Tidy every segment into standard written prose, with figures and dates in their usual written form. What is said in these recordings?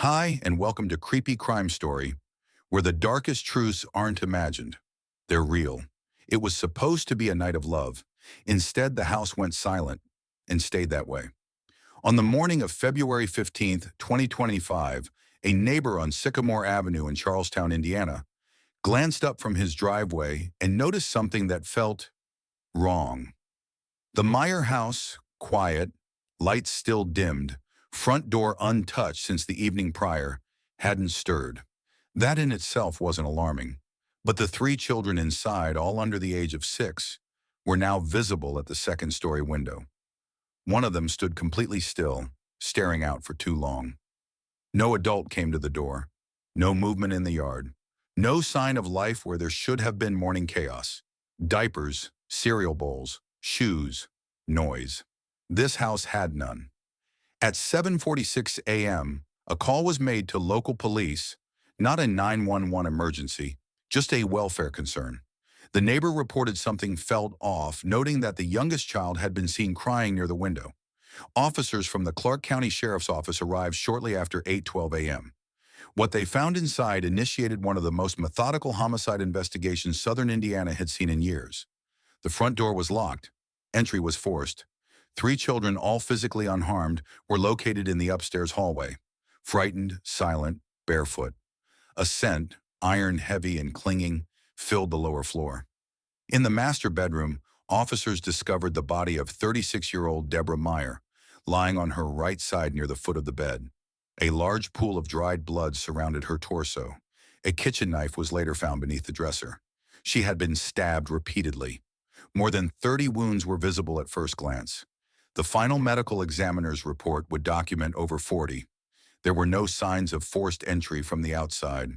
Hi, and welcome to Creepy Crime Story, where the darkest truths aren't imagined. They're real. It was supposed to be a night of love. Instead, the house went silent and stayed that way. On the morning of February 15th, 2025, a neighbor on Sycamore Avenue in Charlestown, Indiana, glanced up from his driveway and noticed something that felt wrong. The Meyer house, quiet, lights still dimmed, front door untouched since the evening prior, hadn't stirred. That in itself wasn't alarming. But the three children inside, all under the age of 6, were now visible at the second-story window. One of them stood completely still, staring out for too long. No adult came to the door. No movement in the yard. No sign of life where there should have been morning chaos. Diapers, cereal bowls, shoes, noise. This house had none. At 7:46 a.m., a call was made to local police, not a 911 emergency, just a welfare concern. The neighbor reported something felt off, noting that the youngest child had been seen crying near the window. Officers from the Clark County Sheriff's Office arrived shortly after 8:12 a.m. What they found inside initiated one of the most methodical homicide investigations southern Indiana had seen in years. The front door was locked. Entry was forced. Three children, all physically unharmed, were located in the upstairs hallway. Frightened, silent, barefoot. A scent, iron-heavy and clinging, filled the lower floor. In the master bedroom, officers discovered the body of 36-year-old Deborah Meyer, lying on her right side near the foot of the bed. A large pool of dried blood surrounded her torso. A kitchen knife was later found beneath the dresser. She had been stabbed repeatedly. More than 30 wounds were visible at first glance. The final medical examiner's report would document over 40. There were no signs of forced entry from the outside.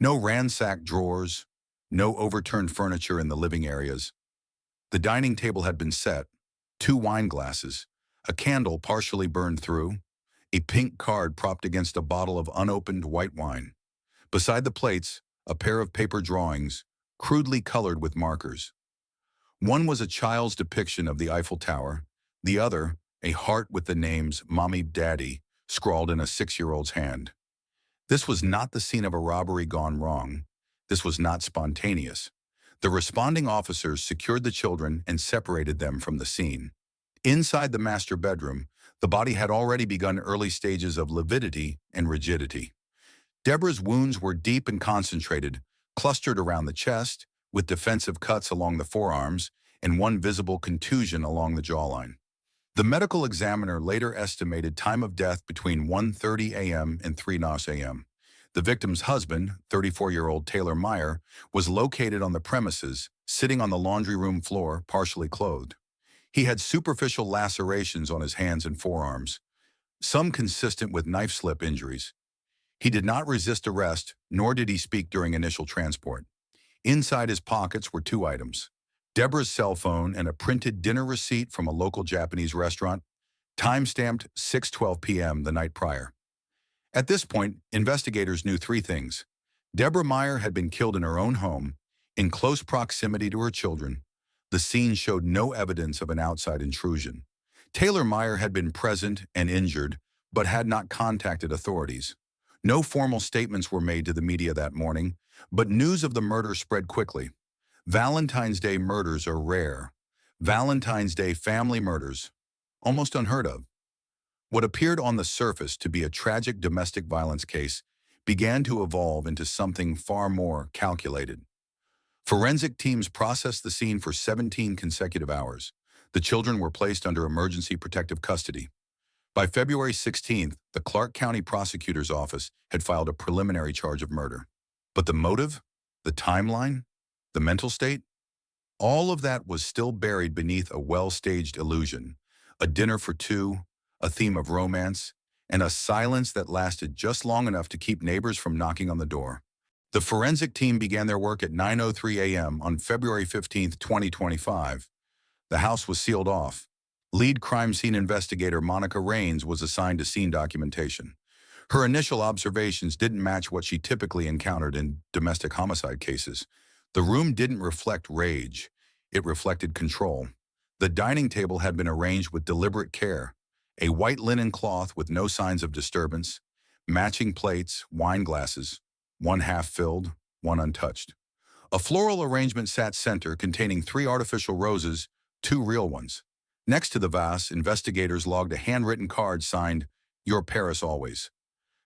No ransacked drawers. No overturned furniture in the living areas. The dining table had been set. 2 wine glasses. A candle partially burned through. A pink card propped against a bottle of unopened white wine. Beside the plates, a pair of paper drawings, crudely colored with markers. One was a child's depiction of the Eiffel Tower. The other, a heart with the names Mommy Daddy scrawled in a 6-year-old's hand. This was not the scene of a robbery gone wrong. This was not spontaneous. The responding officers secured the children and separated them from the scene. Inside the master bedroom, the body had already begun early stages of lividity and rigidity. Deborah's wounds were deep and concentrated, clustered around the chest, with defensive cuts along the forearms and one visible contusion along the jawline. The medical examiner later estimated time of death between 1:30 a.m. and 3:00 a.m. The victim's husband, 34-year-old Taylor Meyer, was located on the premises, sitting on the laundry room floor, partially clothed. He had superficial lacerations on his hands and forearms, some consistent with knife slip injuries. He did not resist arrest, nor did he speak during initial transport. Inside his pockets were 2 items: Deborah's cell phone and a printed dinner receipt from a local Japanese restaurant, time-stamped 6:12 p.m. the night prior. At this point, investigators knew 3 things. Deborah Meyer had been killed in her own home, in close proximity to her children. The scene showed no evidence of an outside intrusion. Taylor Meyer had been present and injured, but had not contacted authorities. No formal statements were made to the media that morning, but news of the murder spread quickly. Valentine's Day murders are rare. Valentine's Day family murders, almost unheard of. What appeared on the surface to be a tragic domestic violence case began to evolve into something far more calculated. Forensic teams processed the scene for 17 consecutive hours. The children were placed under emergency protective custody. By February 16th, the Clark County Prosecutor's Office had filed a preliminary charge of murder. But the motive, the timeline, the mental state, all of that was still buried beneath a well-staged illusion, a dinner for 2, a theme of romance, and a silence that lasted just long enough to keep neighbors from knocking on the door. The forensic team began their work at 9:03 a.m. on February 15th, 2025. The house was sealed off. Lead crime scene investigator Monica Raines was assigned to scene documentation. Her initial observations didn't match what she typically encountered in domestic homicide cases. The room didn't reflect rage. It reflected control. The dining table had been arranged with deliberate care. A white linen cloth with no signs of disturbance. Matching plates, wine glasses, one half filled, one untouched. A floral arrangement sat center containing 3 artificial roses, 2 real ones. Next to the vase, investigators logged a handwritten card signed, "Your Paris always."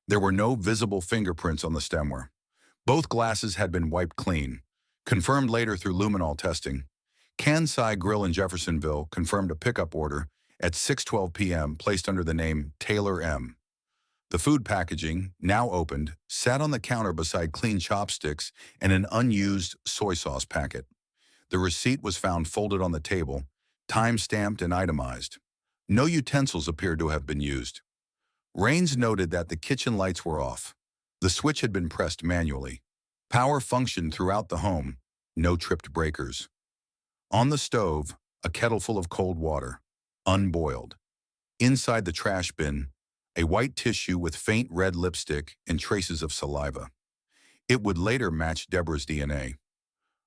There were no visible fingerprints on the stemware. Both glasses had been wiped clean, confirmed later through luminol testing. Kni.fe Grill in Jeffersonville confirmed a pickup order at 6:12 p.m. placed under the name Taylor M. The food packaging, now opened, sat on the counter beside clean chopsticks and an unused soy sauce packet. The receipt was found folded on the table, time-stamped and itemized. No utensils appeared to have been used. Raines noted that the kitchen lights were off. The switch had been pressed manually. Power functioned throughout the home, no tripped breakers. On the stove, a kettle full of cold water, unboiled. Inside the trash bin, a white tissue with faint red lipstick and traces of saliva. It would later match Deborah's DNA.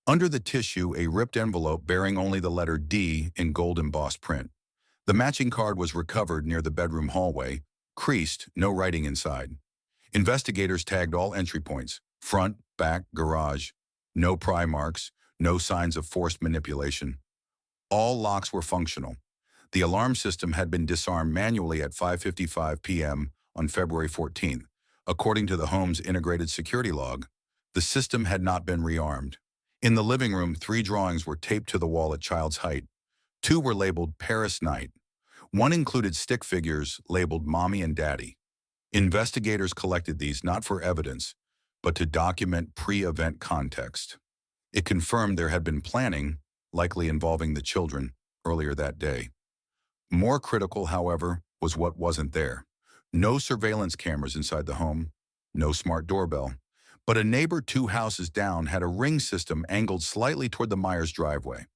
Under the tissue, a ripped envelope bearing only the letter D in gold embossed print. The matching card was recovered near the bedroom hallway, creased, no writing inside. Investigators tagged all entry points, front, back, garage. No pry marks, no signs of forced manipulation. All locks were functional. The alarm system had been disarmed manually at 5:55 p.m. on February 14th. According to the home's integrated security log, the system had not been rearmed. In the living room, 3 drawings were taped to the wall at child's height. 2 were labeled Paris Night. 1 included stick figures labeled Mommy and Daddy. Investigators collected these not for evidence, but to document pre-event context. It confirmed there had been planning, likely involving the children, earlier that day. More critical, however, was what wasn't there. No surveillance cameras inside the home, no smart doorbell, but a neighbor 2 houses down had a ring system angled slightly toward the Myers driveway.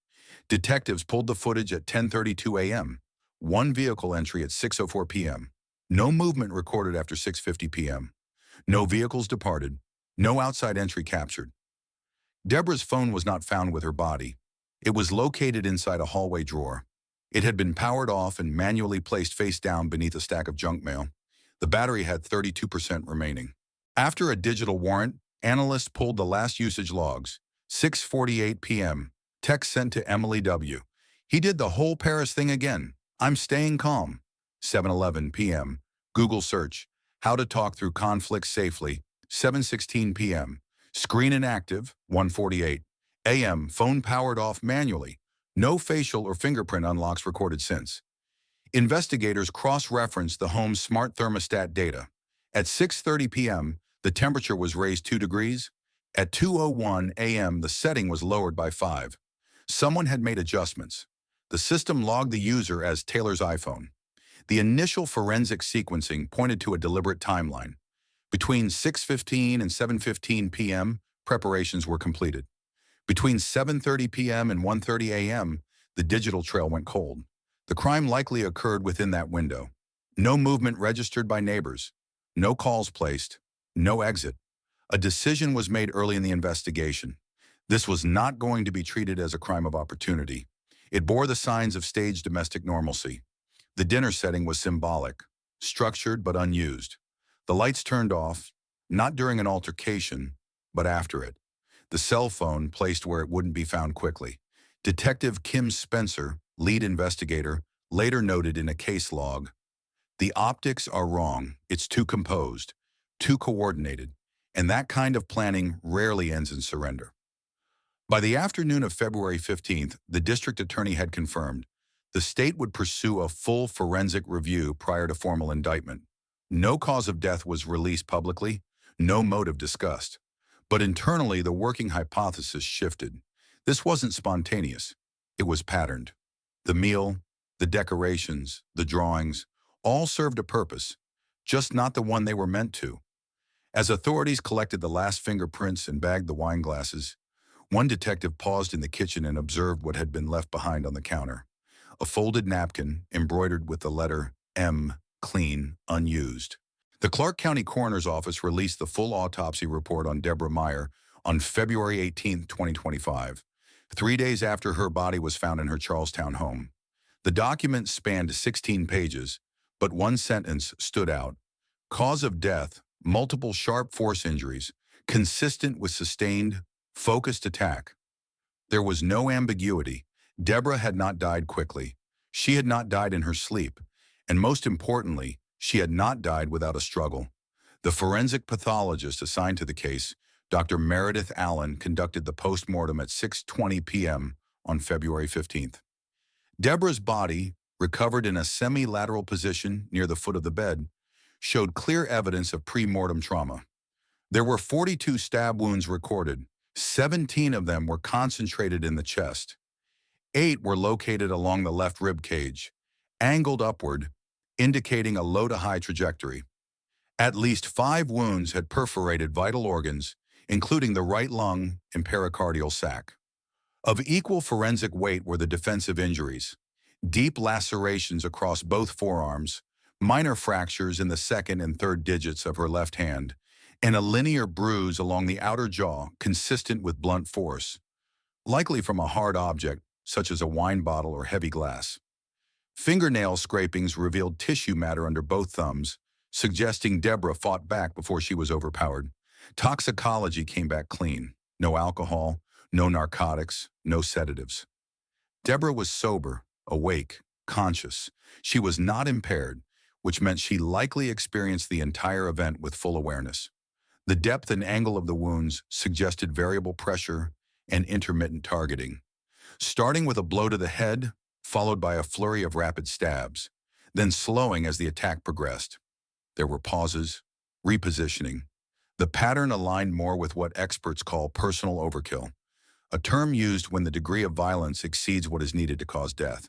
Detectives pulled the footage at 10:32 a.m., 1 vehicle entry at 6:04 p.m. No movement recorded after 6:50 p.m. No vehicles departed, no outside entry captured. Deborah's phone was not found with her body. It was located inside a hallway drawer. It had been powered off and manually placed face down beneath a stack of junk mail. The battery had 32% remaining. After a digital warrant, analysts pulled the last usage logs. 6:48 p.m. Text sent to Emily W. "He did the whole Paris thing again. I'm staying calm." 7:11 p.m. Google search. "How to talk through conflicts safely." 7:16 p.m. Screen inactive. 1:48 a.m. Phone powered off manually. No facial or fingerprint unlocks recorded since. Investigators cross-referenced the home's smart thermostat data. At 6:30 p.m., the temperature was raised 2 degrees. At 2:01 a.m., the setting was lowered by 5. Someone had made adjustments. The system logged the user as Taylor's iPhone. The initial forensic sequencing pointed to a deliberate timeline. Between 6:15 and 7:15 p.m., preparations were completed. Between 7:30 p.m. and 1:30 a.m., the digital trail went cold. The crime likely occurred within that window. No movement registered by neighbors. No calls placed. No exit. A decision was made early in the investigation. This was not going to be treated as a crime of opportunity. It bore the signs of staged domestic normalcy. The dinner setting was symbolic, structured but unused. The lights turned off, not during an altercation, but after it. The cell phone placed where it wouldn't be found quickly. Detective Kim Spencer, lead investigator, later noted in a case log, "The optics are wrong. It's too composed, too coordinated, and that kind of planning rarely ends in surrender." By the afternoon of February 15th, the district attorney had confirmed the state would pursue a full forensic review prior to formal indictment. No cause of death was released publicly, no motive discussed. But internally, the working hypothesis shifted. This wasn't spontaneous. It was patterned. The meal, the decorations, the drawings, all served a purpose, just not the one they were meant to. As authorities collected the last fingerprints and bagged the wine glasses, one detective paused in the kitchen and observed what had been left behind on the counter. A folded napkin embroidered with the letter M, clean, unused. The Clark County Coroner's Office released the full autopsy report on Deborah Meyer on February 18, 2025, 3 days after her body was found in her Charlestown home. The document spanned 16 pages, but one sentence stood out. Cause of death, multiple sharp force injuries, consistent with sustained, focused attack. There was no ambiguity. Deborah had not died quickly. She had not died in her sleep. And most importantly, she had not died without a struggle. The forensic pathologist assigned to the case, Dr. Meredith Allen, conducted the postmortem at 6:20 p.m. on February 15th. Deborah's body, recovered in a semi-lateral position near the foot of the bed, showed clear evidence of pre-mortem trauma. There were 42 stab wounds recorded. 17 of them were concentrated in the chest. 8 were located along the left rib cage, angled upward, indicating a low to high trajectory. At least 5 wounds had perforated vital organs, including the right lung and pericardial sac. Of equal forensic weight were the defensive injuries: deep lacerations across both forearms, minor fractures in the second and third digits of her left hand, and a linear bruise along the outer jaw consistent with blunt force, likely from a hard object such as a wine bottle or heavy glass. Fingernail scrapings revealed tissue matter under both thumbs, suggesting Deborah fought back before she was overpowered. Toxicology came back clean. No alcohol, no narcotics, no sedatives. Deborah was sober, awake, conscious. She was not impaired, which meant she likely experienced the entire event with full awareness. The depth and angle of the wounds suggested variable pressure and intermittent targeting, starting with a blow to the head, followed by a flurry of rapid stabs, then slowing as the attack progressed. There were pauses, repositioning. The pattern aligned more with what experts call personal overkill, a term used when the degree of violence exceeds what is needed to cause death.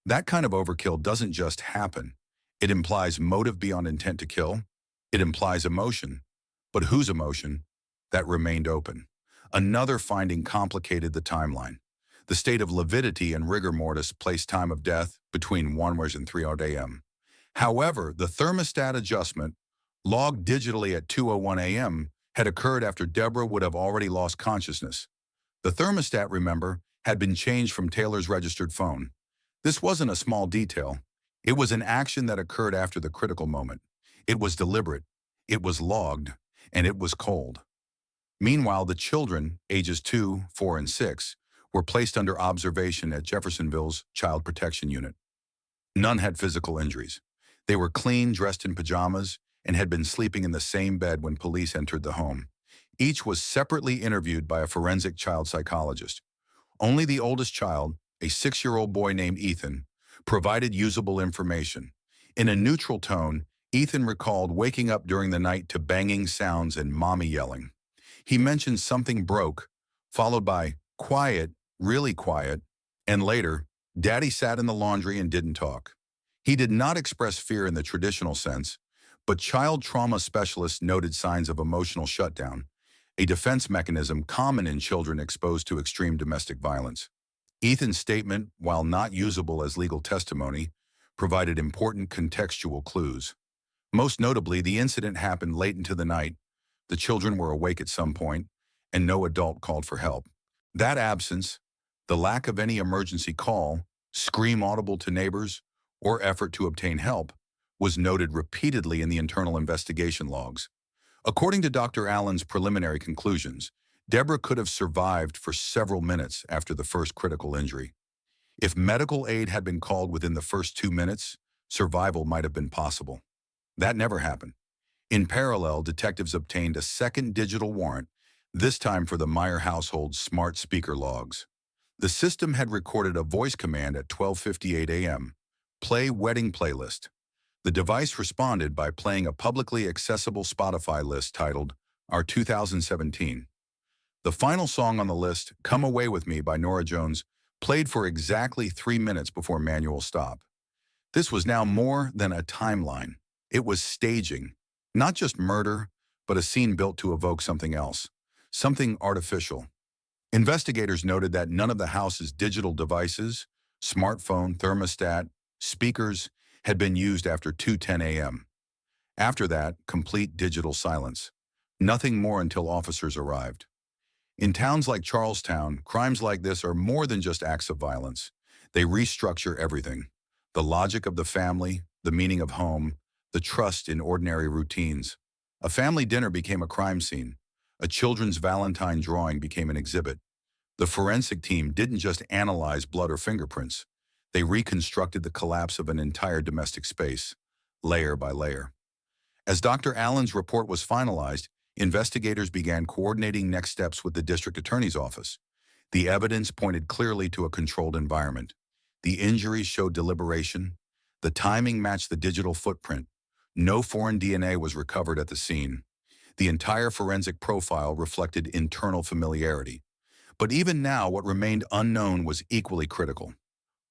That kind of overkill doesn't just happen. It implies motive beyond intent to kill. It implies emotion. But whose emotion? That remained open. Another finding complicated the timeline. The state of lividity and rigor mortis placed time of death between 1 hours and 3 a.m. However, the thermostat adjustment, logged digitally at 2:01 a.m., had occurred after Deborah would have already lost consciousness. The thermostat, remember, had been changed from Taylor's registered phone. This wasn't a small detail. It was an action that occurred after the critical moment. It was deliberate. It was logged. And it was cold. Meanwhile, the children, ages 2, 4, and 6, were placed under observation at Jeffersonville's Child Protection Unit. None had physical injuries. They were clean, dressed in pajamas, and had been sleeping in the same bed when police entered the home. Each was separately interviewed by a forensic child psychologist. Only the oldest child, a 6-year-old boy named Ethan, provided usable information. In a neutral tone, Ethan recalled waking up during the night to banging sounds and mommy yelling. He mentioned something broke, followed by quiet, really quiet, and later, Daddy sat in the laundry and didn't talk. He did not express fear in the traditional sense, but child trauma specialists noted signs of emotional shutdown, a defense mechanism common in children exposed to extreme domestic violence. Ethan's statement, while not usable as legal testimony, provided important contextual clues. Most notably, the incident happened late into the night. The children were awake at some point, and no adult called for help. That absence, the lack of any emergency call, scream audible to neighbors, or effort to obtain help, was noted repeatedly in the internal investigation logs. According to Dr. Allen's preliminary conclusions, Deborah could have survived for several minutes after the first critical injury. If medical aid had been called within the first 2 minutes, survival might have been possible. That never happened. In parallel, detectives obtained a second digital warrant, this time for the Meyer household's smart speaker logs. The system had recorded a voice command at 12:58 a.m., "Play wedding playlist." The device responded by playing a publicly accessible Spotify list titled Our 2017. The final song on the list, "Come Away With Me" by Norah Jones, played for exactly 3 minutes before manual stop. This was now more than a timeline. It was staging, not just murder, but a scene built to evoke something else, something artificial. Investigators noted that none of the house's digital devices, smartphone, thermostat, speakers, had been used after 2:10 a.m. After that, complete digital silence. Nothing more until officers arrived. In towns like Charlestown, crimes like this are more than just acts of violence. They restructure everything: the logic of the family, the meaning of home, the trust in ordinary routines. A family dinner became a crime scene. A children's Valentine drawing became an exhibit. The forensic team didn't just analyze blood or fingerprints. They reconstructed the collapse of an entire domestic space, layer by layer. As Dr. Allen's report was finalized, investigators began coordinating next steps with the district attorney's office. The evidence pointed clearly to a controlled environment. The injuries showed deliberation. The timing matched the digital footprint. No foreign DNA was recovered at the scene. The entire forensic profile reflected internal familiarity. But even now, what remained unknown was equally critical.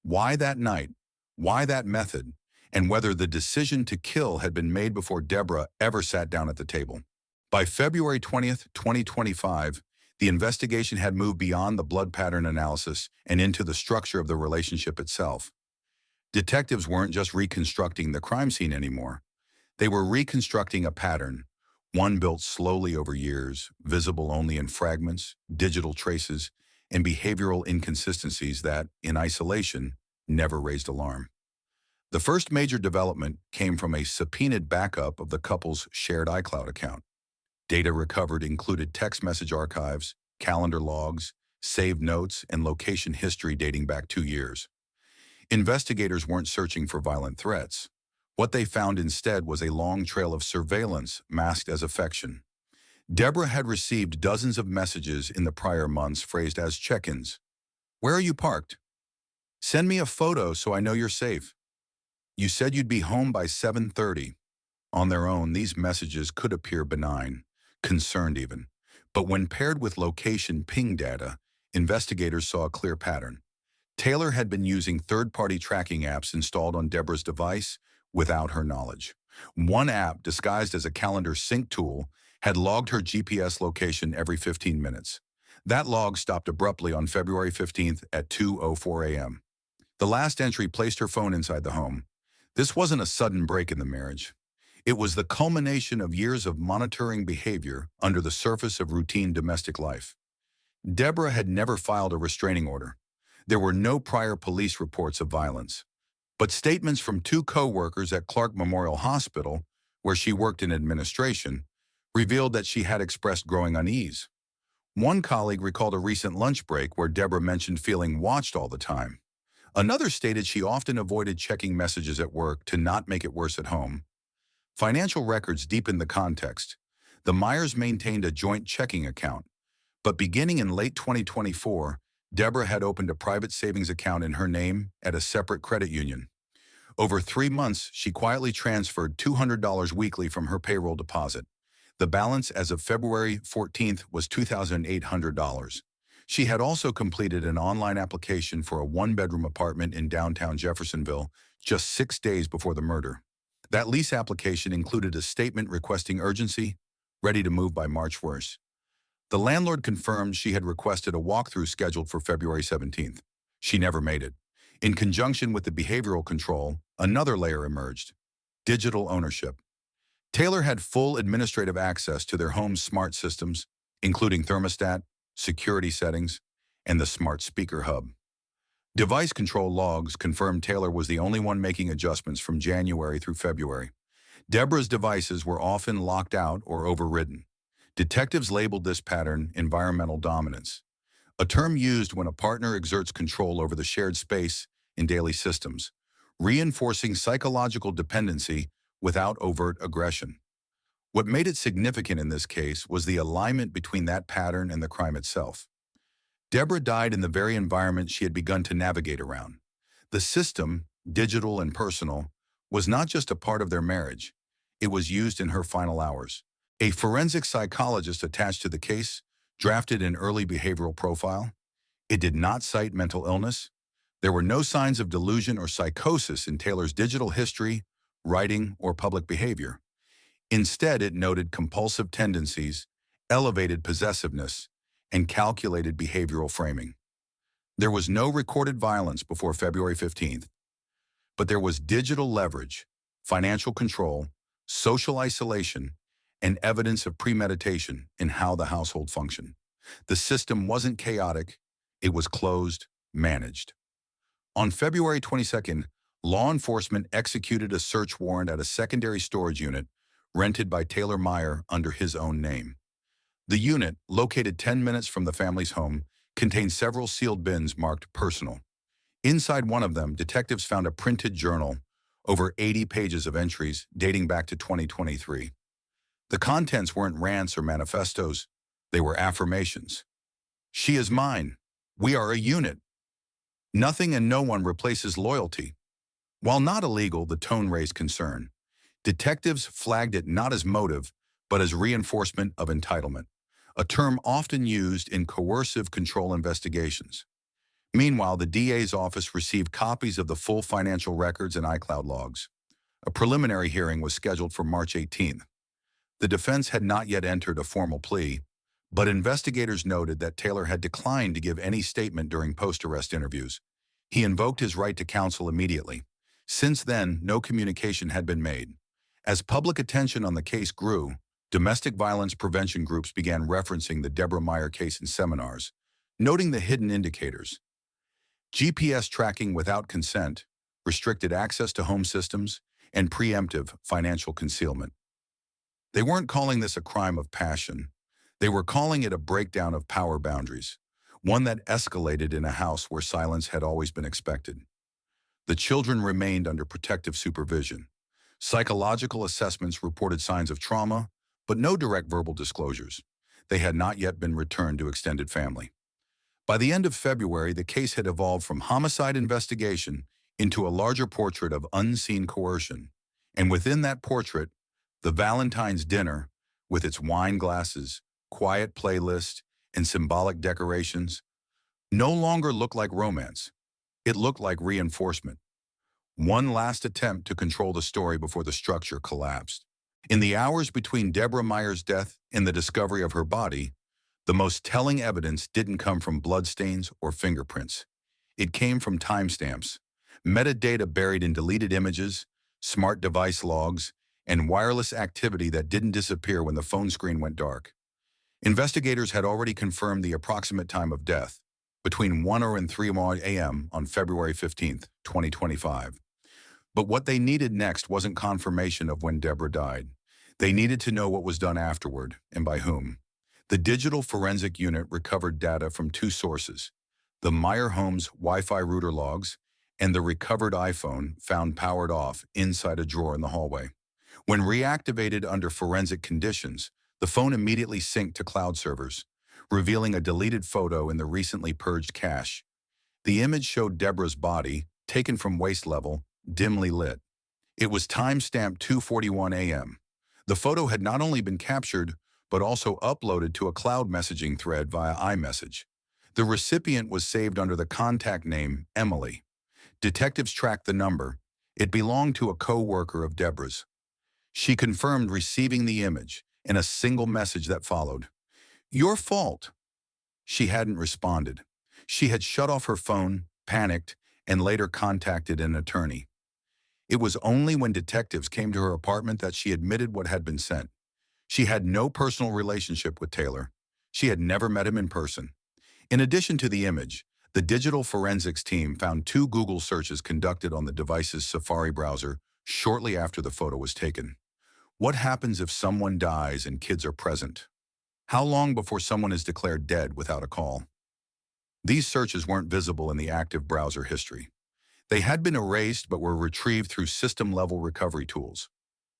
Why that night? Why that method? And whether the decision to kill had been made before Deborah ever sat down at the table. By February 20th, 2025, the investigation had moved beyond the blood pattern analysis and into the structure of the relationship itself. Detectives weren't just reconstructing the crime scene anymore. They were reconstructing a pattern, one built slowly over years, visible only in fragments, digital traces, and behavioral inconsistencies that, in isolation, never raised alarm. The first major development came from a subpoenaed backup of the couple's shared iCloud account. Data recovered included text message archives, calendar logs, saved notes, and location history dating back 2 years. Investigators weren't searching for violent threats. What they found instead was a long trail of surveillance masked as affection. Deborah had received dozens of messages in the prior months phrased as check-ins. Where are you parked? Send me a photo so I know you're safe. You said you'd be home by 7:30. On their own, these messages could appear benign, concerned even. But when paired with location ping data, investigators saw a clear pattern. Taylor had been using third-party tracking apps installed on Deborah's device without her knowledge. One app, disguised as a calendar sync tool, had logged her GPS location every 15 minutes. That log stopped abruptly on February 15th at 2:04 a.m. The last entry placed her phone inside the home. This wasn't a sudden break in the marriage. It was the culmination of years of monitoring behavior under the surface of routine domestic life. Deborah had never filed a restraining order. There were no prior police reports of violence. But statements from 2 co-workers at Clark Memorial Hospital, where she worked in administration, revealed that she had expressed growing unease. One colleague recalled a recent lunch break where Deborah mentioned feeling watched all the time. Another stated she often avoided checking messages at work to not make it worse at home. Financial records deepened the context. The Meyers maintained a joint checking account. But beginning in late 2024, Deborah had opened a private savings account in her name at a separate credit union. Over 3 months, she quietly transferred $200 weekly from her payroll deposit. The balance as of February 14th was $2,800. She had also completed an online application for a 1-bedroom apartment in downtown Jeffersonville just 6 days before the murder. That lease application included a statement requesting urgency, ready to move by March 1st. The landlord confirmed she had requested a walkthrough scheduled for February 17th. She never made it. In conjunction with the behavioral control, another layer emerged: digital ownership. Taylor had full administrative access to their home's smart systems, including thermostat, security settings, and the smart speaker hub. Device control logs confirmed Taylor was the only one making adjustments from January through February. Deborah's devices were often locked out or overridden. Detectives labeled this pattern environmental dominance, a term used when a partner exerts control over the shared space in daily systems, reinforcing psychological dependency without overt aggression. What made it significant in this case was the alignment between that pattern and the crime itself. Deborah died in the very environment she had begun to navigate around. The system, digital and personal, was not just a part of their marriage. It was used in her final hours. A forensic psychologist attached to the case drafted an early behavioral profile. It did not cite mental illness. There were no signs of delusion or psychosis in Taylor's digital history, writing, or public behavior. Instead, it noted compulsive tendencies, elevated possessiveness, and calculated behavioral framing. There was no recorded violence before February 15th, but there was digital leverage, financial control, social isolation, and evidence of premeditation in how the household functioned. The system wasn't chaotic, it was closed, managed. On February 22nd, law enforcement executed a search warrant at a secondary storage unit rented by Taylor Meyer under his own name. The unit, located 10 minutes from the family's home, contained several sealed bins marked personal. Inside one of them, detectives found a printed journal, over 80 pages of entries dating back to 2023. The contents weren't rants or manifestos, they were affirmations. She is mine. We are a unit. Nothing and no one replaces loyalty. While not illegal, the tone raised concern. Detectives flagged it not as motive, but as reinforcement of entitlement, a term often used in coercive control investigations. Meanwhile, the DA's office received copies of the full financial records and iCloud logs. A preliminary hearing was scheduled for March 18th. The defense had not yet entered a formal plea, but investigators noted that Taylor had declined to give any statement during post-arrest interviews. He invoked his right to counsel immediately. Since then, no communication had been made. As public attention on the case grew, domestic violence prevention groups began referencing the Deborah Meyer case in seminars, noting the hidden indicators. GPS tracking without consent, restricted access to home systems, and preemptive financial concealment. They weren't calling this a crime of passion. They were calling it a breakdown of power boundaries, one that escalated in a house where silence had always been expected. The children remained under protective supervision. Psychological assessments reported signs of trauma, but no direct verbal disclosures. They had not yet been returned to extended family. By the end of February, the case had evolved from homicide investigation into a larger portrait of unseen coercion. And within that portrait, the Valentine's dinner, with its wine glasses, quiet playlist, and symbolic decorations, no longer looked like romance. It looked like reinforcement. One last attempt to control the story before the structure collapsed. In the hours between Deborah Meyer's death and the discovery of her body, the most telling evidence didn't come from bloodstains or fingerprints. It came from timestamps, metadata buried in deleted images, smart device logs, and wireless activity that didn't disappear when the phone screen went dark. Investigators had already confirmed the approximate time of death, between 1 and 3 a.m. on February 15, 2025. But what they needed next wasn't confirmation of when Deborah died. They needed to know what was done afterward, and by whom. The digital forensic unit recovered data from two sources: the Meyer home's Wi-Fi router logs and the recovered iPhone found powered off inside a drawer in the hallway. When reactivated under forensic conditions, the phone immediately synced to cloud servers, revealing a deleted photo in the recently purged cache. The image showed Deborah's body, taken from waist level, dimly lit. It was time-stamped 2:41 a.m. The photo had not only been captured, but also uploaded to a cloud messaging thread via iMessage. The recipient was saved under the contact name Emily. Detectives tracked the number. It belonged to a co-worker of Deborah's. She confirmed receiving the image and a single message that followed. "Your fault." She hadn't responded. She had shut off her phone, panicked, and later contacted an attorney. It was only when detectives came to her apartment that she admitted what had been sent. She had no personal relationship with Taylor. She had never met him in person. In addition to the image, the digital forensics team found 2 Google searches conducted on the device's Safari browser shortly after the photo was taken. What happens if someone dies and kids are present? How long before someone is declared dead without a call? These searches weren't visible in the active browser history. They had been erased but were retrieved through system-level recovery tools.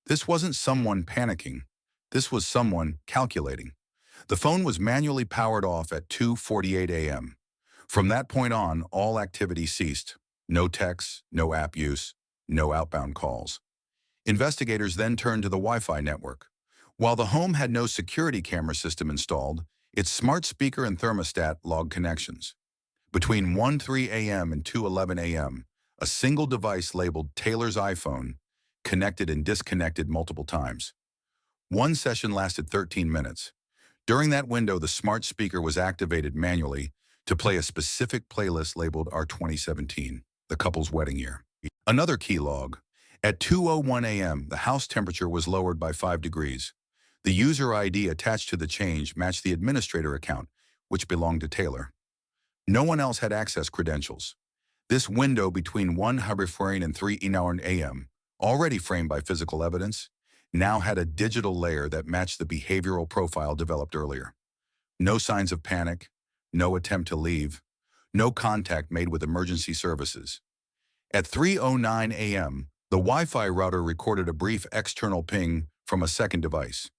This wasn't someone panicking. This was someone calculating. The phone was manually powered off at 2:48 a.m. From that point on, all activity ceased. No texts, no app use, no outbound calls. Investigators then turned to the Wi-Fi network. While the home had no security camera system installed, its smart speaker and thermostat logged connections. Between 1:03 a.m. and 2:11 a.m., a single device labeled Taylor's iPhone connected and disconnected multiple times. One session lasted 13 minutes. During that window, the smart speaker was activated manually to play a specific playlist labeled our 2017, the couple's wedding year. Another key log. At 2:01 a.m., the house temperature was lowered by 5 degrees. The user ID attached to the change matched the administrator account, which belonged to Taylor. No one else had access credentials. This window between 1 and 3 a.m., already framed by physical evidence, now had a digital layer that matched the behavioral profile developed earlier. No signs of panic, no attempt to leave, no contact made with emergency services. At 3:09 a.m., the Wi-Fi router recorded a brief external ping from a second device.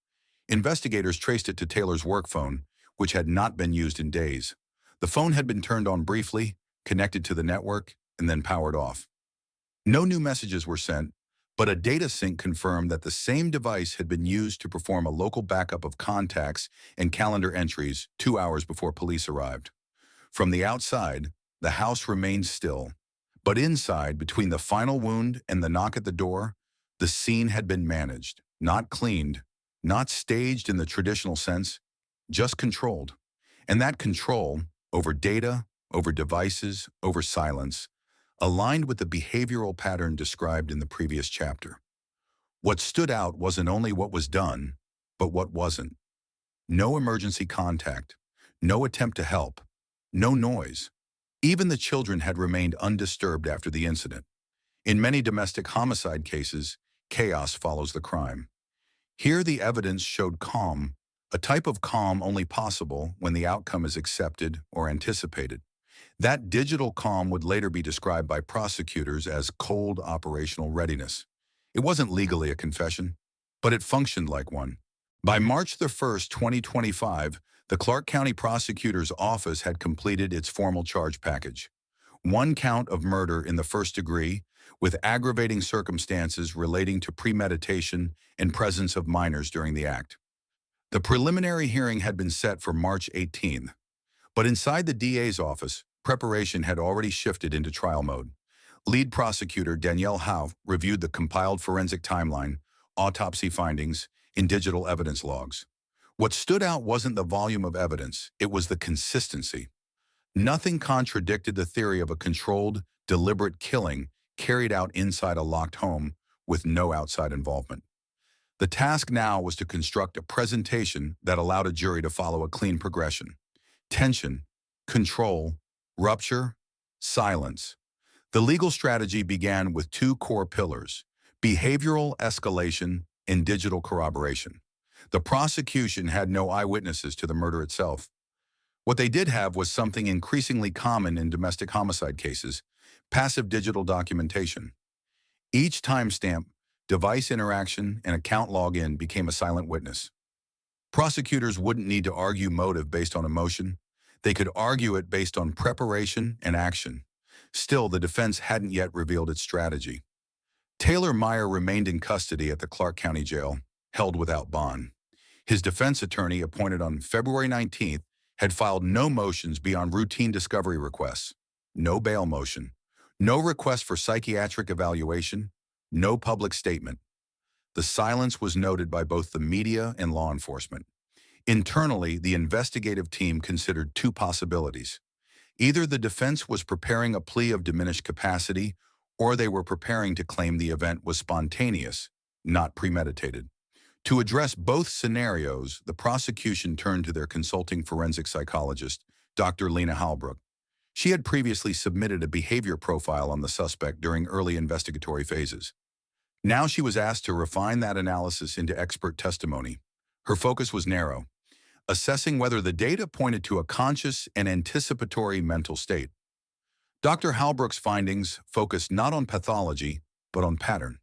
Investigators traced it to Taylor's work phone, which had not been used in days. The phone had been turned on briefly, connected to the network, and then powered off. No new messages were sent, but a data sync confirmed that the same device had been used to perform a local backup of contacts and calendar entries 2 hours before police arrived. From the outside, the house remained still. But inside, between the final wound and the knock at the door, the scene had been managed, not cleaned, not staged in the traditional sense, just controlled. And that control, over data, over devices, over silence, aligned with the behavioral pattern described in the previous chapter. What stood out wasn't only what was done, but what wasn't. No emergency contact, no attempt to help, no noise. Even the children had remained undisturbed after the incident. In many domestic homicide cases, chaos follows the crime. Here the evidence showed calm, a type of calm only possible when the outcome is accepted or anticipated. That digital calm would later be described by prosecutors as cold operational readiness. It wasn't legally a confession, but it functioned like one. By March 1st, 2025, the Clark County Prosecutor's Office had completed its formal charge package. 1 count of murder in the first degree, with aggravating circumstances relating to premeditation and presence of minors during the act. The preliminary hearing had been set for March 18th, but inside the DA's office, preparation had already shifted into trial mode. Lead prosecutor Danielle Howe reviewed the compiled forensic timeline, autopsy findings, and digital evidence logs. What stood out wasn't the volume of evidence, it was the consistency. Nothing contradicted the theory of a controlled, deliberate killing carried out inside a locked home with no outside involvement. The task now was to construct a presentation that allowed a jury to follow a clean progression. Tension, control, rupture, silence. The legal strategy began with 2 core pillars: behavioral escalation and digital corroboration. The prosecution had no eyewitnesses to the murder itself. What they did have was something increasingly common in domestic homicide cases: passive digital documentation. Each timestamp, device interaction, and account login became a silent witness. Prosecutors wouldn't need to argue motive based on emotion. They could argue it based on preparation and action. Still, the defense hadn't yet revealed its strategy. Taylor Meyer remained in custody at the Clark County Jail, held without bond. His defense attorney, appointed on February 19th, had filed no motions beyond routine discovery requests, no bail motion, no request for psychiatric evaluation, no public statement. The silence was noted by both the media and law enforcement. Internally, the investigative team considered 2 possibilities. Either the defense was preparing a plea of diminished capacity, or they were preparing to claim the event was spontaneous, not premeditated. To address both scenarios, the prosecution turned to their consulting forensic psychologist, Dr. Lena Halbrook. She had previously submitted a behavior profile on the suspect during early investigatory phases. Now she was asked to refine that analysis into expert testimony. Her focus was narrow, assessing whether the data pointed to a conscious and anticipatory mental state. Dr. Halbrook's findings focused not on pathology, but on pattern.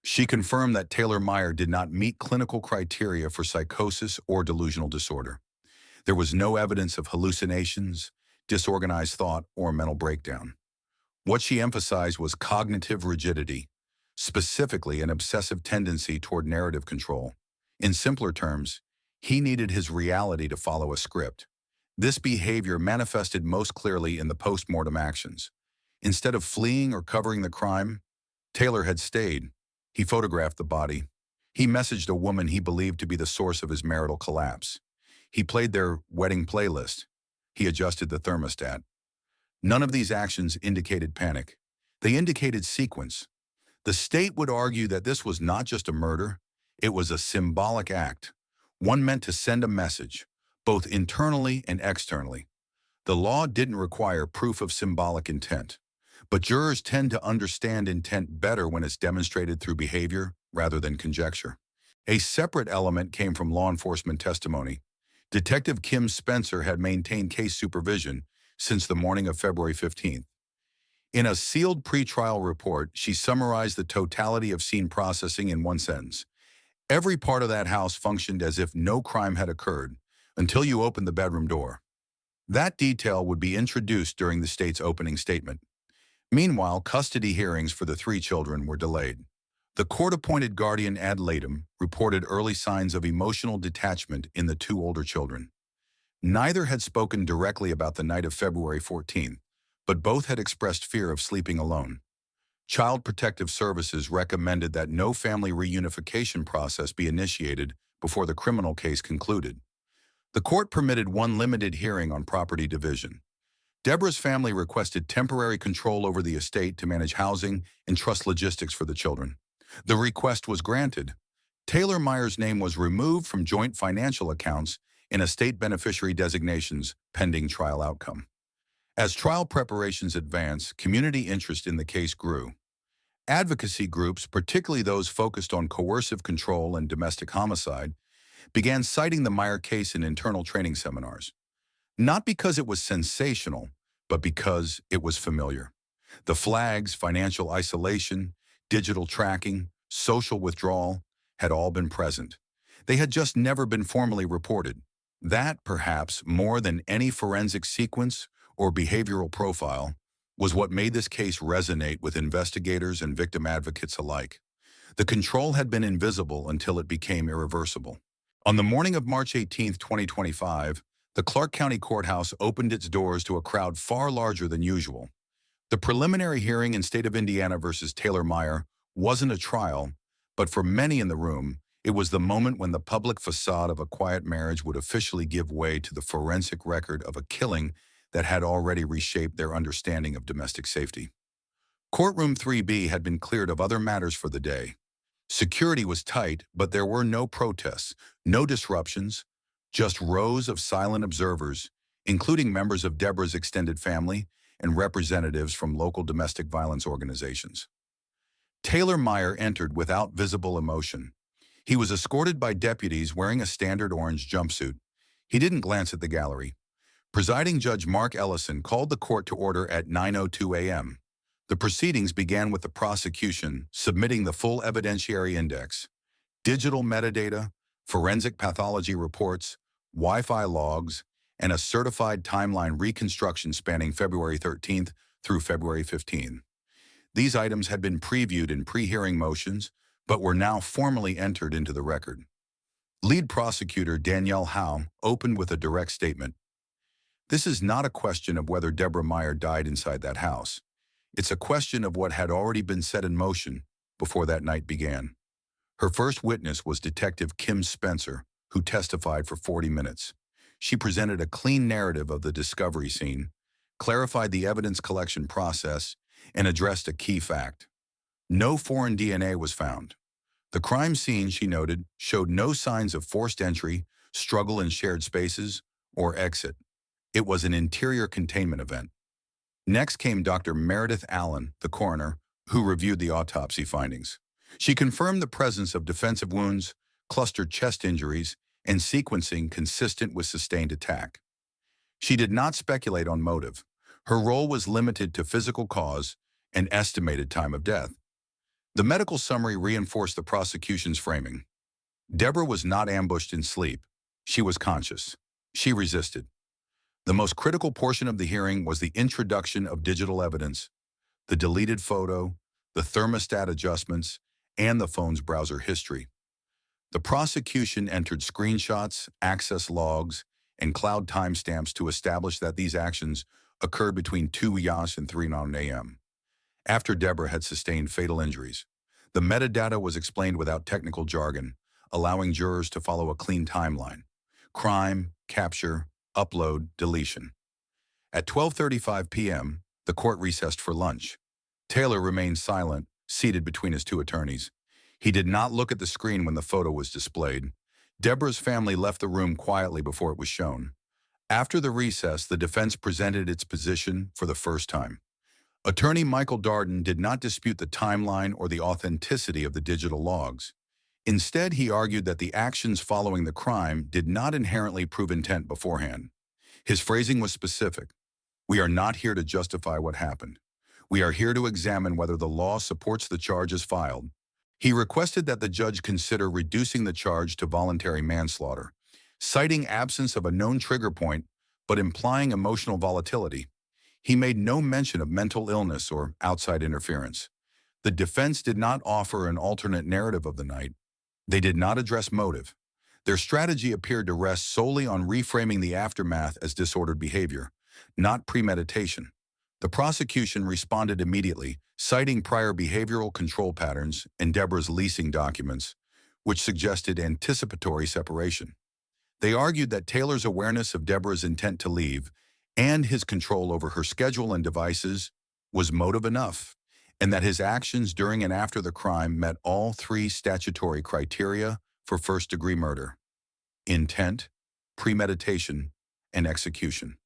She confirmed that Taylor Meyer did not meet clinical criteria for psychosis or delusional disorder. There was no evidence of hallucinations, disorganized thought, or mental breakdown. What she emphasized was cognitive rigidity, specifically an obsessive tendency toward narrative control. In simpler terms, he needed his reality to follow a script. This behavior manifested most clearly in the post-mortem actions. Instead of fleeing or covering the crime, Taylor had stayed. He photographed the body. He messaged a woman he believed to be the source of his marital collapse. He played their wedding playlist. He adjusted the thermostat. None of these actions indicated panic. They indicated sequence. The state would argue that this was not just a murder, it was a symbolic act, one meant to send a message, both internally and externally. The law didn't require proof of symbolic intent. But jurors tend to understand intent better when it's demonstrated through behavior rather than conjecture. A separate element came from law enforcement testimony. Detective Kim Spencer had maintained case supervision since the morning of February 15th. In a sealed pretrial report, she summarized the totality of scene processing in one sentence. Every part of that house functioned as if no crime had occurred until you opened the bedroom door. That detail would be introduced during the state's opening statement. Meanwhile, custody hearings for the three children were delayed. The court-appointed guardian ad litem reported early signs of emotional detachment in the two older children. Neither had spoken directly about the night of February 14th, but both had expressed fear of sleeping alone. Child Protective Services recommended that no family reunification process be initiated before the criminal case concluded. The court permitted one limited hearing on property division. Deborah's family requested temporary control over the estate to manage housing and trust logistics for the children. The request was granted. Taylor Meyer's name was removed from joint financial accounts and estate beneficiary designations pending trial outcome. As trial preparations advanced, community interest in the case grew. Advocacy groups, particularly those focused on coercive control and domestic homicide, began citing the Meyer case in internal training seminars. Not because it was sensational, but because it was familiar. The flags, financial isolation, digital tracking, social withdrawal had all been present. They had just never been formally reported. That, perhaps more than any forensic sequence or behavioral profile, was what made this case resonate with investigators and victim advocates alike. The control had been invisible until it became irreversible. On the morning of March 18, 2025, the Clark County Courthouse opened its doors to a crowd far larger than usual. The preliminary hearing in State of Indiana versus Taylor Meyer wasn't a trial, but for many in the room, it was the moment when the public facade of a quiet marriage would officially give way to the forensic record of a killing that had already reshaped their understanding of domestic safety. Courtroom 3B had been cleared of other matters for the day. Security was tight, but there were no protests, no disruptions, just rows of silent observers, including members of Deborah's extended family and representatives from local domestic violence organizations. Taylor Meyer entered without visible emotion. He was escorted by deputies wearing a standard orange jumpsuit. He didn't glance at the gallery. Presiding Judge Mark Ellison called the court to order at 9:02 a.m. The proceedings began with the prosecution submitting the full evidentiary index, digital metadata, forensic pathology reports, Wi-Fi logs, and a certified timeline reconstruction spanning February 13th through February 15th. These items had been previewed in pre-hearing motions, but were now formally entered into the record. Lead prosecutor Danielle Howe opened with a direct statement. This is not a question of whether Deborah Meyer died inside that house. It's a question of what had already been set in motion before that night began. Her first witness was Detective Kim Spencer, who testified for 40 minutes. She presented a clean narrative of the discovery scene, clarified the evidence collection process, and addressed a key fact. No foreign DNA was found. The crime scene, she noted, showed no signs of forced entry, struggle in shared spaces, or exit. It was an interior containment event. Next came Dr. Meredith Allen, the coroner, who reviewed the autopsy findings. She confirmed the presence of defensive wounds, clustered chest injuries, and sequencing consistent with sustained attack. She did not speculate on motive. Her role was limited to physical cause and estimated time of death. The medical summary reinforced the prosecution's framing. Deborah was not ambushed in sleep. She was conscious. She resisted. The most critical portion of the hearing was the introduction of digital evidence, the deleted photo, the thermostat adjustments, and the phone's browser history. The prosecution entered screenshots, access logs, and cloud timestamps to establish that these actions occurred between 2 and 3 a.m. after Deborah had sustained fatal injuries. The metadata was explained without technical jargon, allowing jurors to follow a clean timeline. Crime, capture, upload, deletion. At 12:35 p.m., the court recessed for lunch. Taylor remained silent, seated between his two attorneys. He did not look at the screen when the photo was displayed. Deborah's family left the room quietly before it was shown. After the recess, the defense presented its position for the first time. Attorney Michael Darden did not dispute the timeline or the authenticity of the digital logs. Instead, he argued that the actions following the crime did not inherently prove intent beforehand. His phrasing was specific. "We are not here to justify what happened. We are here to examine whether the law supports the charges filed." He requested that the judge consider reducing the charge to voluntary manslaughter, citing absence of a known trigger point but implying emotional volatility. He made no mention of mental illness or outside interference. The defense did not offer an alternate narrative of the night. They did not address motive. Their strategy appeared to rest solely on reframing the aftermath as disordered behavior, not premeditation. The prosecution responded immediately, citing prior behavioral control patterns and Deborah's leasing documents, which suggested anticipatory separation. They argued that Taylor's awareness of Deborah's intent to leave and his control over her schedule and devices was motive enough, and that his actions during and after the crime met all three statutory criteria for first-degree murder: intent, premeditation, and execution.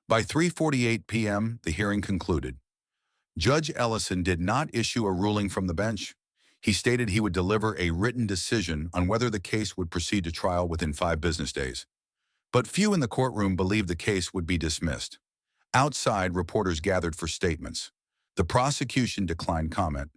By 3:48 p.m., the hearing concluded. Judge Ellison did not issue a ruling from the bench. He stated he would deliver a written decision on whether the case would proceed to trial within 5 business days. But few in the courtroom believed the case would be dismissed. Outside, reporters gathered for statements. The prosecution declined comment.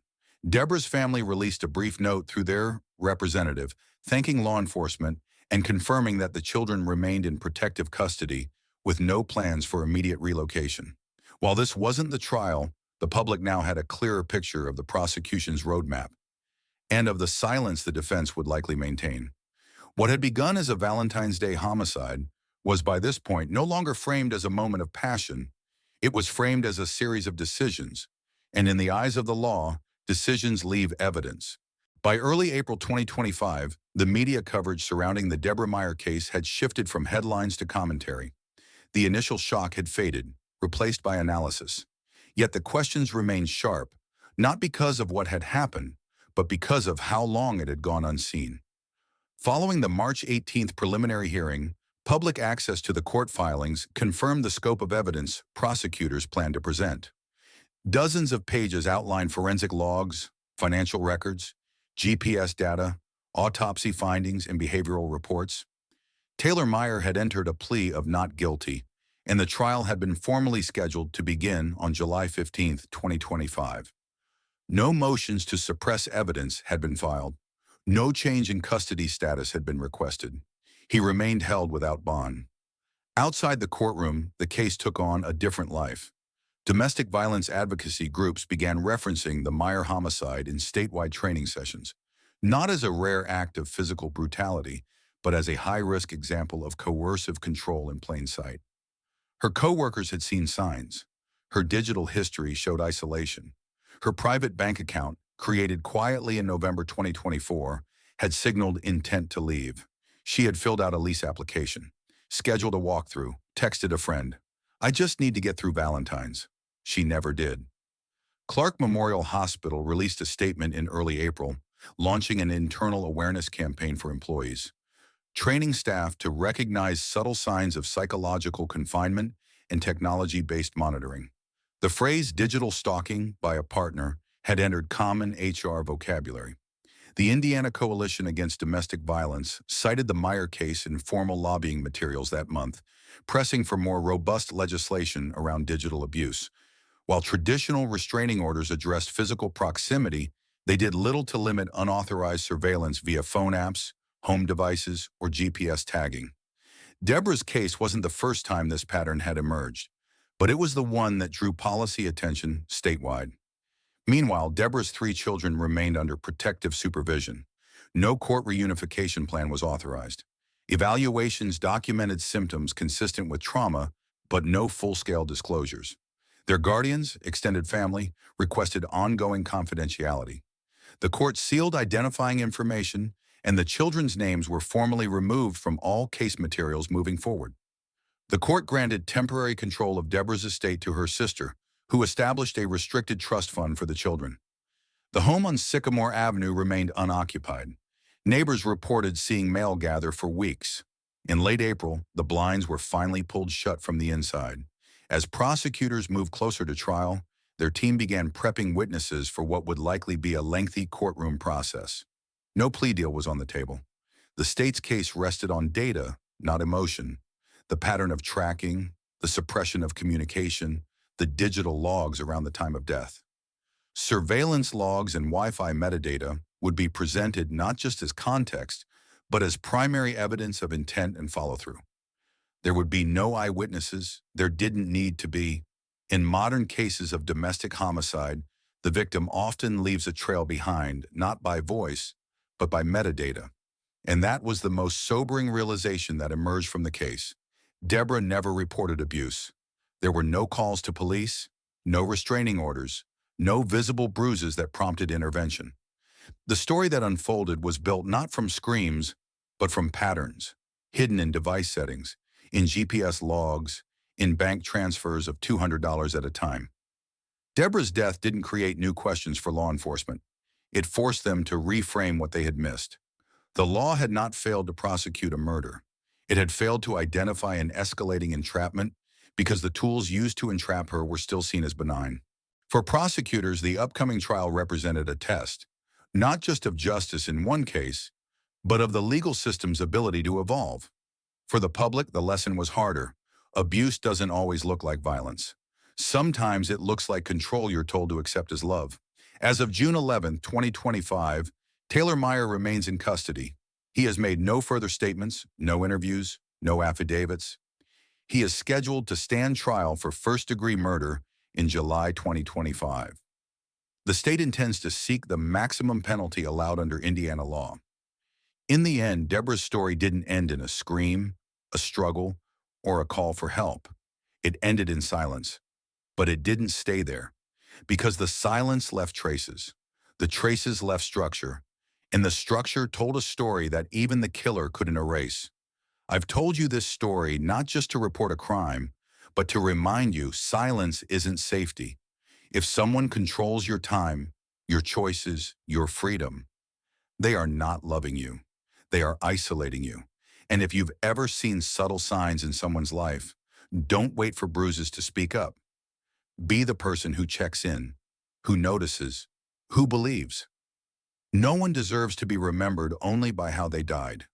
Deborah's family released a brief note through their representative, thanking law enforcement and confirming that the children remained in protective custody with no plans for immediate relocation. While this wasn't the trial, the public now had a clearer picture of the prosecution's roadmap and of the silence the defense would likely maintain. What had begun as a Valentine's Day homicide was by this point no longer framed as a moment of passion. It was framed as a series of decisions, and in the eyes of the law, decisions leave evidence. By early April 2025, the media coverage surrounding the Deborah Meyer case had shifted from headlines to commentary. The initial shock had faded, replaced by analysis. Yet the questions remained sharp, not because of what had happened, but because of how long it had gone unseen. Following the March 18th preliminary hearing, public access to the court filings confirmed the scope of evidence prosecutors planned to present. Dozens of pages outlined forensic logs, financial records, GPS data, autopsy findings, and behavioral reports. Taylor Meyer had entered a plea of not guilty, and the trial had been formally scheduled to begin on July 15, 2025. No motions to suppress evidence had been filed. No change in custody status had been requested. He remained held without bond. Outside the courtroom, the case took on a different life. Domestic violence advocacy groups began referencing the Meyer homicide in statewide training sessions, not as a rare act of physical brutality, but as a high-risk example of coercive control in plain sight. Her co-workers had seen signs. Her digital history showed isolation. Her private bank account, created quietly in November 2024, had signaled intent to leave. She had filled out a lease application, scheduled a walkthrough, texted a friend, "I just need to get through Valentine's." She never did. Clark Memorial Hospital released a statement in early April, launching an internal awareness campaign for employees, training staff to recognize subtle signs of psychological confinement and technology-based monitoring. The phrase digital stalking by a partner had entered common HR vocabulary. The Indiana Coalition Against Domestic Violence cited the Meyer case in formal lobbying materials that month, pressing for more robust legislation around digital abuse. While traditional restraining orders addressed physical proximity, they did little to limit unauthorized surveillance via phone apps, home devices, or GPS tagging. Deborah's case wasn't the first time this pattern had emerged, but it was the one that drew policy attention statewide. Meanwhile, Deborah's 3 children remained under protective supervision. No court reunification plan was authorized. Evaluations documented symptoms consistent with trauma, but no full-scale disclosures. Their guardians, extended family, requested ongoing confidentiality. The court sealed identifying information, and the children's names were formally removed from all case materials moving forward. The court granted temporary control of Deborah's estate to her sister, who established a restricted trust fund for the children. The home on Sycamore Avenue remained unoccupied. Neighbors reported seeing mail gather for weeks. In late April, the blinds were finally pulled shut from the inside. As prosecutors moved closer to trial, their team began prepping witnesses for what would likely be a lengthy courtroom process. No plea deal was on the table. The state's case rested on data, not emotion. The pattern of tracking, the suppression of communication, the digital logs around the time of death. Surveillance logs and Wi-Fi metadata would be presented not just as context, but as primary evidence of intent and follow-through. There would be no eyewitnesses. There didn't need to be. In modern cases of domestic homicide, the victim often leaves a trail behind, not by voice, but by metadata. And that was the most sobering realization that emerged from the case. Deborah never reported abuse. There were no calls to police, no restraining orders, no visible bruises that prompted intervention. The story that unfolded was built not from screams, but from patterns, hidden in device settings, in GPS logs, in bank transfers of $200 at a time. Deborah's death didn't create new questions for law enforcement. It forced them to reframe what they had missed. The law had not failed to prosecute a murder. It had failed to identify an escalating entrapment because the tools used to entrap her were still seen as benign. For prosecutors, the upcoming trial represented a test, not just of justice in one case, but of the legal system's ability to evolve. For the public, the lesson was harder. Abuse doesn't always look like violence. Sometimes it looks like control you're told to accept as love. As of June 11, 2025, Taylor Meyer remains in custody. He has made no further statements, no interviews, no affidavits. He is scheduled to stand trial for first-degree murder in July 2025. The state intends to seek the maximum penalty allowed under Indiana law. In the end, Deborah's story didn't end in a scream, a struggle, or a call for help. It ended in silence. But it didn't stay there, because the silence left traces. The traces left structure, and the structure told a story that even the killer couldn't erase. I've told you this story not just to report a crime, but to remind you silence isn't safety. If someone controls your time, your choices, your freedom, they are not loving you. They are isolating you. And if you've ever seen subtle signs in someone's life, don't wait for bruises to speak up. Be the person who checks in, who notices, who believes. No one deserves to be remembered only by how they died.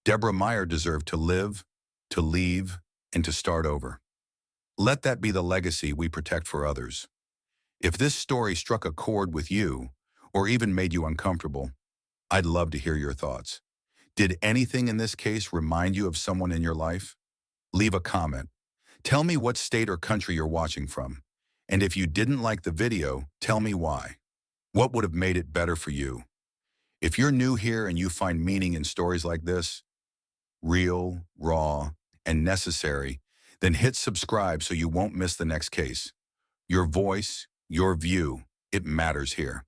Deborah Meyer deserved to live, to leave, and to start over. Let that be the legacy we protect for others. If this story struck a chord with you, or even made you uncomfortable, I'd love to hear your thoughts. Did anything in this case remind you of someone in your life? Leave a comment. Tell me what state or country you're watching from. And if you didn't like the video, tell me why. What would have made it better for you? If you're new here and you find meaning in stories like this, real, raw, and necessary, then hit subscribe so you won't miss the next case. Your voice, your view, it matters here.